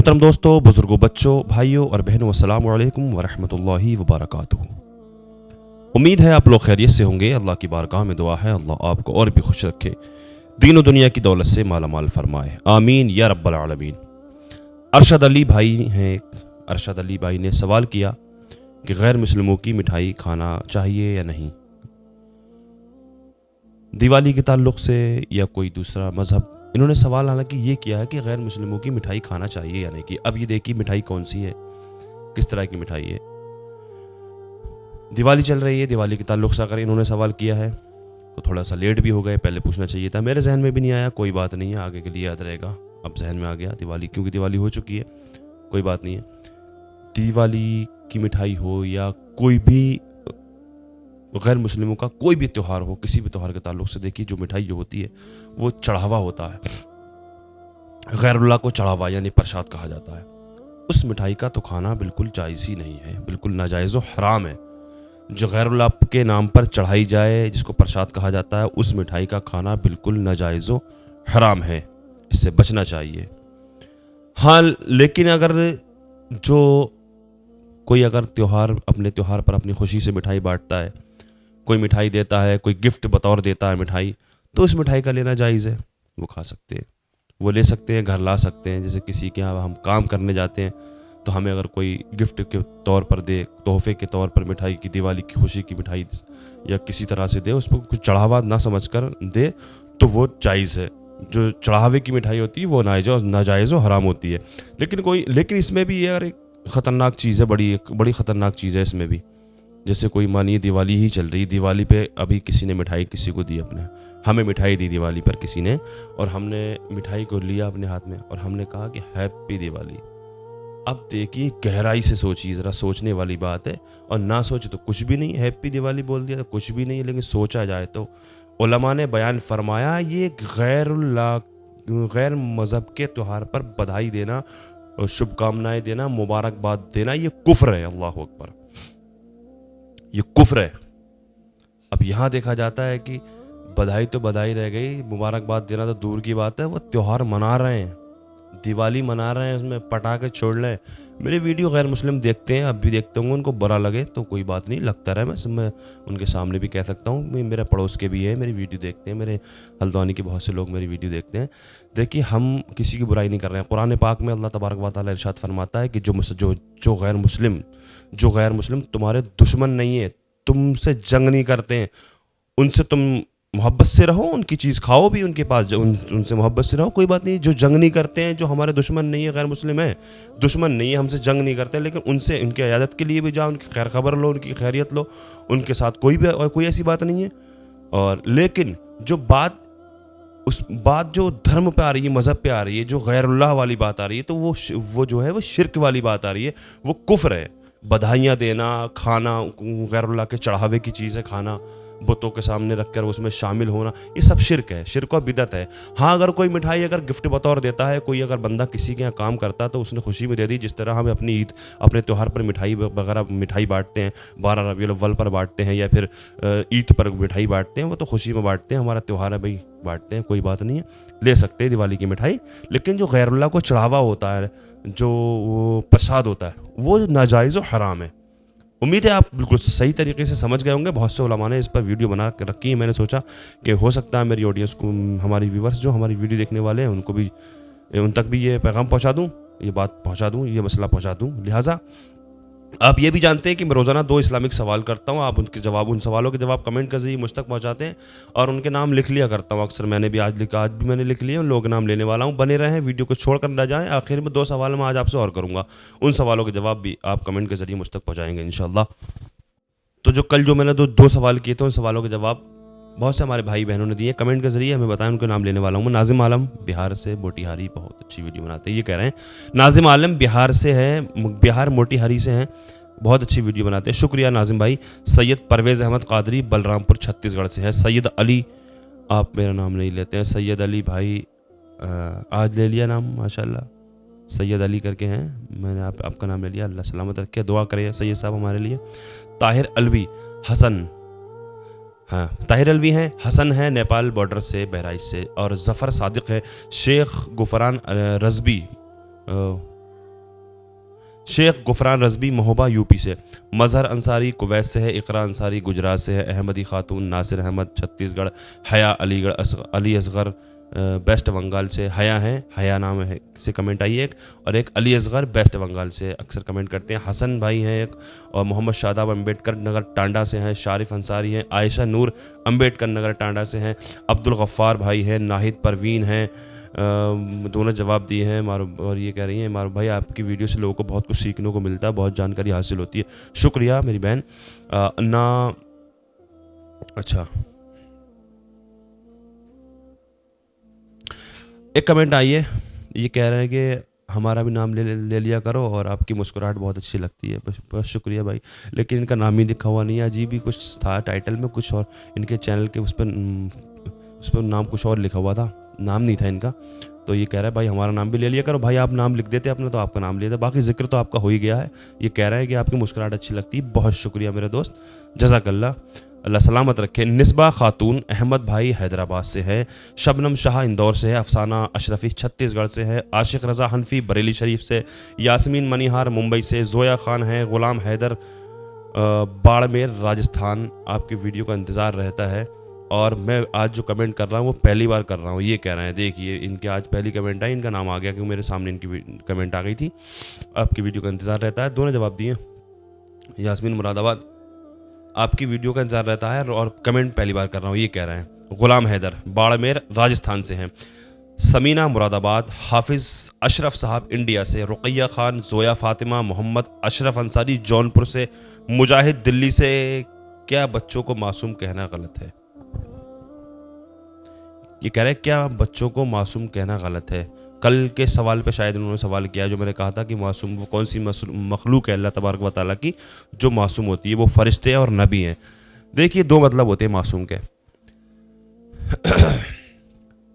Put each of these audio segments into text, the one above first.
मोहतरम दोस्तों, बुजुर्गों, बच्चों, भाइयों और बहनों, अस्सलामु अलैकुम वरहमतुल्लाहि वबरकातुहू। उम्मीद है आप लोग खैरियत से होंगे। अल्लाह की बारगाह में दुआ है अल्लाह आपको और भी खुश रखे, दीन और दुनिया की दौलत से माला माल फरमाए, आमीन या रब्बल आलमीन। अरशद अली भाई हैं, अरशद अली भाई ने सवाल किया कि गैर मुस्लिमों की मिठाई खाना चाहिए या नहीं, दिवाली के ताल्लुक़ से या कोई दूसरा मज़हब। इन्होंने सवाल हालांकि ये किया है कि गैर मुस्लिमों की मिठाई खाना चाहिए या नहीं। कि अब ये देखिए मिठाई कौन सी है, किस तरह की मिठाई है। दिवाली चल रही है, दिवाली के ताल्लुक़ से अगर इन्होंने सवाल किया है तो थोड़ा सा लेट भी हो गए, पहले पूछना चाहिए था। मेरे जहन में भी नहीं आया, कोई बात नहीं है, आगे के लिए याद रहेगा। अब जहन में आ गया दिवाली, क्योंकि दिवाली हो चुकी है, कोई बात नहीं है। दिवाली की मिठाई हो या कोई भी गैर मुस्लिमों का कोई भी त्यौहार हो, किसी भी त्यौहार के ताल्लुक़ से देखिए जो मिठाई जो होती है वो चढ़ावा होता है, गैरुल्लाह को चढ़ावा यानी प्रसाद कहा जाता है। उस मिठाई का तो खाना बिल्कुल जायज़ ही नहीं है, बिल्कुल नाजायज़ व हराम है। जो गैरुल्लाह के नाम पर चढ़ाई जाए, जिसको प्रसाद कहा जाता है, उस मिठाई का खाना बिल्कुल नाजायज़ व हराम है, इससे बचना चाहिए। हाँ, लेकिन अगर जो कोई अगर त्यौहार अपने त्यौहार पर अपनी खुशी से मिठाई बांटता है, कोई मिठाई देता है, कोई गिफ्ट बतौर देता है मिठाई, तो उस मिठाई का लेना जायज़ है, वो खा सकते हैं, वो ले सकते हैं, घर ला सकते हैं। जैसे किसी के यहाँ हम काम करने जाते हैं तो हमें अगर कोई गिफ्ट के तौर पर दे, तोहफे के तौर पर मिठाई की, दिवाली की खुशी की मिठाई या किसी तरह से दे, उस पर कुछ चढ़ावा ना समझ कर दे तो वो जायज़ है। जो चढ़ावे की मिठाई होती है वो नाजायज़ व हराम होती है। लेकिन इसमें भी यार एक ख़तरनाक चीज़ है, बड़ी ख़तरनाक चीज़ है इसमें भी। जैसे कोई मानिए दिवाली ही चल रही, दिवाली पे अभी किसी ने मिठाई किसी को दी, हमें मिठाई दी दिवाली पर किसी ने, और हमने मिठाई को लिया अपने हाथ में और हमने कहा कि हैप्पी दिवाली। अब देखिए गहराई से सोचिए, ज़रा सोचने वाली बात है। और ना सोचे तो कुछ भी नहीं, हैप्पी दिवाली बोल दिया तो कुछ भी नहीं। लेकिन सोचा जाए तो उलमा ने बयान फरमाया ये गैर मज़हब के त्यौहार पर बधाई देना, शुभकामनाएं देना, मुबारकबाद देना, ये कुफ्र है। अल्लाह अकबर, ये कुफ्र है। अब यहाँ देखा जाता है कि बधाई तो बधाई रह गई, मुबारकबाद देना तो दूर की बात है। वो त्यौहार मना रहे हैं, दिवाली मना रहे हैं, उसमें पटाखे छोड़ रहे हैं। मेरे वीडियो गैर मुस्लिम देखते हैं, अब भी देखते होंगे, उनको बुरा लगे तो कोई बात नहीं, लगता रहे। मैं उनके सामने भी कह सकता हूँ, मेरे पड़ोस के भी है, मेरी वीडियो देखते हैं, मेरे हल्द्वानी के बहुत से लोग मेरी वीडियो देखते हैं। देखिए हम किसी की बुराई नहीं कर रहे हैं। कुरान पाक में अल्लाह तबारक व तआला इरशाद फरमाता है कि जो गैर मुस्लिम तुम्हारे दुश्मन नहीं है, तुमसे जंग नहीं करते हैं, उनसे तुम मोहब्बत से रहो, उनकी चीज़ खाओ भी, उनके पास उनसे मोहब्बत से रहो, कोई बात नहीं। जो जंग नहीं करते हैं, जो हमारे दुश्मन नहीं है, गैर मुस्लिम है, दुश्मन नहीं है, हमसे जंग नहीं करते, लेकिन उनसे उनकी इयादत के लिए भी जाओ, उनकी खैर खबर लो, उनकी खैरियत लो, उनके साथ कोई ऐसी बात नहीं है। और लेकिन उस बात जो धर्म पे आ रही है, मज़हब पे आ रही है, जो गैरुल्लाह वाली बात आ रही है, तो वो जो है वो शिर्क वाली बात आ रही है, वो कुफ्र है। बधाइयाँ देना, खाना, गैरुल्लाह के चढ़ावे की चीज़ें खाना, बुतों के सामने रखकर उसमें शामिल होना, ये सब शिर्क है, शिर्क और बिदअत है। हाँ, अगर कोई मिठाई अगर गिफ्ट बतौर देता है, कोई अगर बंदा किसी के यहाँ काम करता है तो उसने खुशी में दे दी, जिस तरह हम अपनी ईद, अपने त्यौहार पर मिठाई वगैरह मिठाई बांटते हैं, 12 रबीउल अव्वल पर बांटते हैं या फिर ईद पर मिठाई बांटते हैं, वो तो खुशी में बांटते हैं, हमारा त्यौहार है भाई, बांटते हैं, कोई बात नहीं है, ले सकते हैं दिवाली की मिठाई। लेकिन जो गैरुल्लाह को चढ़ावा होता है, जो प्रसाद होता है, वो नाजायज़ और हराम है। उम्मीद है आप बिल्कुल सही तरीके से समझ गए होंगे। बहुत से उलमा ने इस पर वीडियो बना कर रखी है। मैंने सोचा कि हो सकता है मेरी ऑडियंस को, हमारी व्यूवर्स जो हमारी वीडियो देखने वाले हैं, उन तक भी ये पैगाम पहुंचा दूं, ये बात पहुंचा दूं, ये मसला पहुंचा दूं। लिहाजा आप ये भी जानते हैं कि मैं रोज़ाना 2 इस्लामिक सवाल करता हूँ, आप उन सवालों के जवाब कमेंट के ज़रिए मुझ तक पहुँचाते हैं और उनके नाम लिख लिया करता हूँ। अक्सर मैंने भी आज भी मैंने लिख लिया, उन लोगों के नाम लेने वाला हूँ। बने रहें, वीडियो को छोड़ कर ना जाएँ। आखिर में 2 सवाल मैं आज आपसे और करूँगा, उन सवालों के जवाब भी आप कमेंट के ज़रिए मुझ तक पहुँचाएँगे इंशाअल्लाह। तो कल जो मैंने 2 सवाल किए थे, उन सवालों के जवाब बहुत से हमारे भाई बहनों ने दिए कमेंट के ज़रिए, हमें बताएं, उनके नाम लेने वाला हूँ मैं। नाजिम आलम बिहार से, मोतिहारी, बहुत अच्छी वीडियो बनाते हैं, ये कह रहे हैं। नाजिम आलम बिहार से हैं, बिहार मोतिहारी से हैं, बहुत अच्छी वीडियो बनाते हैं, शुक्रिया नाजिम भाई। सैयद परवेज़ अहमद कादरी बलरामपुर छत्तीसगढ़ से है। सैयद अली, आप मेरा नाम नहीं लेते हैं, सैयद अली भाई आज ले लिया नाम, माशाल्लाह, सैयद अली करके हैं, मैंने आपका नाम ले लिया, अल्लाह सलामत रखे, दुआ करें सैयद साहब हमारे लिए। ताहिर अलवी हसन, हाँ ताहिर अलवी हैं, हसन है नेपाल बॉर्डर से, बहराइच से, और ज़फ़र सादिक है, शेख गुफरान रज़बी شیخ غفران رضوی مہوبہ یوپی سے، مظہر انصاری کویت سے ہے، اقرا انصاری گجرات سے ہے، احمدی خاتون ناصر احمد چھتیس گڑھ، حیا علی اصغر بیسٹ بنگال سے، حیا ہیں، حیا نام ہے سے کمنٹ آئی ہے ایک، اور ایک علی اصغر بیسٹ بنگال سے اکثر کمنٹ کرتے ہیں، حسن بھائی ہیں ایک، اور محمد شاداب امبیڈکر نگر ٹانڈا سے ہیں، شارف انصاری ہیں، عائشہ نور امبیڈکر نگر ٹانڈا سے ہیں، عبد الغفار بھائی ہیں، ناہید پروین ہیں، دونوں جواب دیے ہیں اور یہ کہہ رہی ہیں معروف بھائی آپ کی ویڈیو سے لوگوں کو بہت کچھ سیکھنے کو ملتا ہے، بہت جانکاری حاصل ہوتی ہے، شکریہ میری بہن۔ اچھا ایک کمنٹ آئی ہے، یہ کہہ رہے ہیں کہ ہمارا بھی نام لے لیا کرو اور آپ کی مسکراہٹ بہت اچھی لگتی ہے، بس شکریہ بھائی، لیکن ان کا نام ہی لکھا ہوا نہیں ہے، عجیب ہی کچھ تھا ٹائٹل میں کچھ اور، ان کے چینل کے اس پہ نام کچھ اور لکھا ہوا تھا، نام نہیں تھا ان کا، تو یہ کہہ رہا ہے بھائی ہمارا نام بھی لے لیا کرو، بھائی آپ نام لکھ دیتے اپنا تو آپ کا نام لیا تھا، باقی ذکر تو آپ کا ہو ہی گیا ہے، یہ کہہ رہا ہے کہ آپ کی مسکراہٹ اچھی لگتی ہے، بہت شکریہ میرے دوست، جزاک اللہ، اللہ سلامت رکھے۔ نسبہ خاتون احمد بھائی حیدرآباد سے ہے، شبنم شاہ اندور سے ہے، افسانہ اشرفی چھتیس گڑھ سے ہے، عاشق رضا حنفی بریلی شریف سے، یاسمین منیہار ممبئی سے، زویا خان ہے، غلام حیدر باڑمیر راجستھان، آپ کی ویڈیو کا انتظار رہتا ہے، اور میں آج جو کمنٹ کر رہا ہوں وہ پہلی بار کر رہا ہوں، یہ کہہ رہے ہیں دیکھیے ان کے آج پہلی کمنٹ آئی، ان کا نام آ گیا کیونکہ میرے سامنے ان کی کمنٹ آ گئی تھی، آپ کی ویڈیو کا انتظار رہتا ہے، دونوں جواب دیے، یاسمین مراد آباد آپ کی ویڈیو کا انتظار رہتا ہے اور کمنٹ پہلی بار کر رہا ہوں، یہ کہہ رہے ہیں، غلام حیدر باڑمیر راجستھان سے ہیں، سمینہ مراد آباد، حافظ اشرف صاحب انڈیا سے، رقیہ خان، زویا فاطمہ، محمد اشرف انصاری جونپور سے، مجاہد دلی سے، کیا بچوں کو معصوم کہنا غلط ہے؟ یہ کہہ رہے ہیں کیا بچوں کو معصوم کہنا غلط ہے؟ کل کے سوال پہ شاید انہوں نے سوال کیا جو میں نے کہا تھا کہ معصوم وہ کون سی مخلوق ہے اللہ تبارک و تعالیٰ کی جو معصوم ہوتی ہے، وہ فرشتے اور نبی ہیں۔ دیکھیے دو مطلب ہوتے ہیں معصوم کے،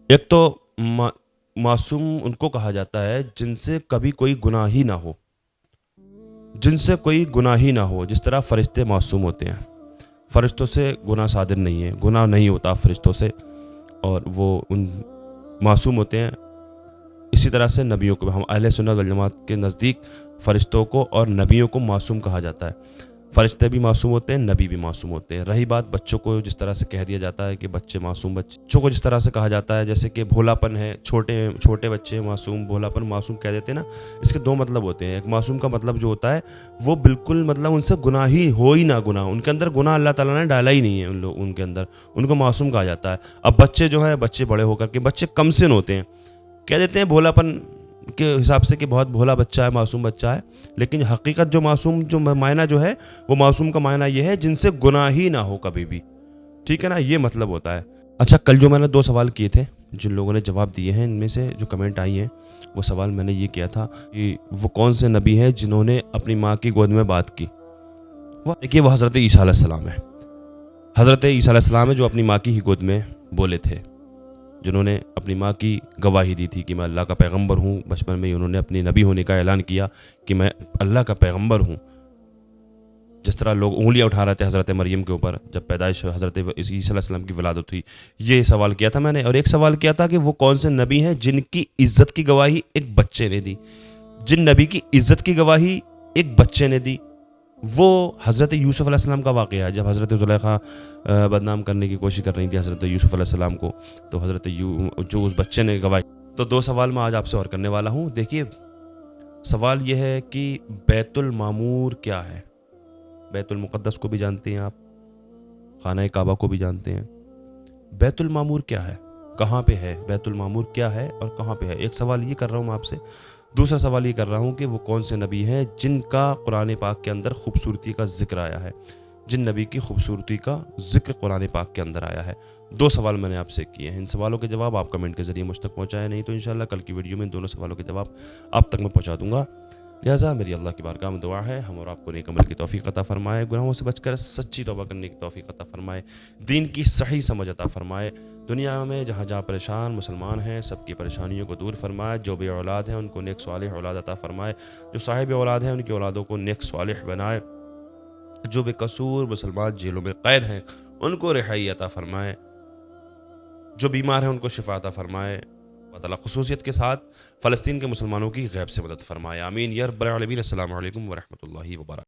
ایک تو معصوم ان کو کہا جاتا ہے جن سے کبھی کوئی گناہ ہی نہ ہو، جن سے کوئی گناہ ہی نہ ہو، جس طرح فرشتے معصوم ہوتے ہیں، فرشتوں سے گناہ صادر نہیں ہے، گناہ نہیں ہوتا فرشتوں سے، اور وہ ان معصوم ہوتے ہیں۔ اسی طرح سے نبیوں کو، ہم اہل سنت والجماعت کے نزدیک فرشتوں کو اور نبیوں کو معصوم کہا جاتا ہے، فرشتے بھی معصوم ہوتے ہیں، نبی بھی معصوم ہوتے ہیں۔ رہی بات بچوں کو جس طرح سے کہہ دیا جاتا ہے کہ بچے معصوم، بچوں کو جس طرح سے کہا جاتا ہے جیسے کہ بھولاپن ہے، چھوٹے بچے معصوم، بھولاپن معصوم کہہ دیتے ہیں نا، اس کے دو مطلب ہوتے ہیں، ایک معصوم کا مطلب جو ہوتا ہے وہ بالکل مطلب ان سے گناہ ہی ہو ہی نہ، گناہ ان کے اندر گناہ اللہ تعالیٰ نے ڈالا ہی نہیں ہے ان کے اندر، ان کو معصوم کہا جاتا ہے۔ اب بچے جو ہیں، بچے بڑے ہو کر کے بچے کم سن ہوتے ہیں، کہہ دیتے ہیں بھولاپن کے حساب سے کہ بہت بھولا بچہ ہے، معصوم بچہ ہے، لیکن حقیقت جو معصوم جو معنی جو ہے وہ معصوم کا معنی یہ ہے جن سے گناہ ہی نہ ہو کبھی بھی، ٹھیک ہے نا، یہ مطلب ہوتا ہے۔ اچھا کل جو میں نے 2 سوال کیے تھے جن لوگوں نے جواب دیے ہیں، ان میں سے جو کمنٹ آئی ہیں وہ سوال میں نے یہ کیا تھا کہ وہ کون سے نبی ہیں جنہوں نے اپنی ماں کی گود میں بات کی، دیکھیے وہ حضرت عیسیٰ علیہ السلام ہے، حضرت عیسیٰ علیہ السلام ہے جو اپنی ماں کی ہی گود میں بولے تھے، جنہوں نے اپنی ماں کی گواہی دی تھی کہ میں اللہ کا پیغمبر ہوں، بچپن میں ہی انہوں نے اپنی نبی ہونے کا اعلان کیا کہ میں اللہ کا پیغمبر ہوں، جس طرح لوگ انگلیاں اٹھا رہے تھے حضرت مریم کے اوپر جب پیدائش حضرت عیسیٰ علیہ السلام کی ولادت ہوئی، یہ سوال کیا تھا میں نے، اور ایک سوال کیا تھا کہ وہ کون سے نبی ہیں جن کی عزت کی گواہی ایک بچے نے دی، جن نبی کی عزت کی گواہی ایک بچے نے دی، وہ حضرت یوسف علیہ السلام کا واقعہ ہے، جب حضرت زلیخا بدنام کرنے کی کوشش کر رہی تھی حضرت یوسف علیہ السلام کو، تو جو اس بچے نے گواہی، تو 2 سوال میں آج آپ سے اور کرنے والا ہوں۔ دیکھیے سوال یہ ہے کہ بیت المعمور کیا ہے؟ بیت المقدس کو بھی جانتے ہیں آپ، خانہ کعبہ کو بھی جانتے ہیں، بیت المعمور کیا ہے، کہاں پہ ہے بیت المعمور، کیا ہے اور کہاں پہ ہے؟ ایک سوال یہ کر رہا ہوں میں آپ سے، دوسرا سوال یہ کر رہا ہوں کہ وہ کون سے نبی ہیں جن کا قرآن پاک کے اندر خوبصورتی کا ذکر آیا ہے، جن نبی کی خوبصورتی کا ذکر قرآن پاک کے اندر آیا ہے۔ 2 سوال میں نے آپ سے کیے ہیں، ان سوالوں کے جواب آپ کمنٹ کے ذریعے مجھ تک پہنچائیں، نہیں تو انشاءاللہ کل کی ویڈیو میں ان دونوں سوالوں کے جواب آپ تک میں پہنچا دوں گا۔ لہٰذا میری اللہ کی بارگاہ میں دعا ہے ہم اور آپ کو نیک عمل کی توفیق عطا فرمائے، گناہوں سے بچ کر سچی توبہ کرنے کی توفیق عطا فرمائے، دین کی صحیح سمجھ عطا فرمائے، دنیا میں جہاں جہاں پریشان مسلمان ہیں سب کی پریشانیوں کو دور فرمائے، جو بے اولاد ہیں ان کو نیک صالح اولاد عطا فرمائے، جو صاحب اولاد ہیں ان کی اولادوں کو نیک صالح بنائے، جو بے قصور مسلمان جیلوں میں قید ہیں ان کو رہائی عطا فرمائے، جو بیمار ہیں ان کو شفا عطا فرمائے، اللہ تعالیٰ خصوصیت کے ساتھ فلسطین کے مسلمانوں کی غیب سے مدد فرمائے، آمین یا رب العالمین۔ السلام علیکم ورحمۃ اللہ وبرکاتہ۔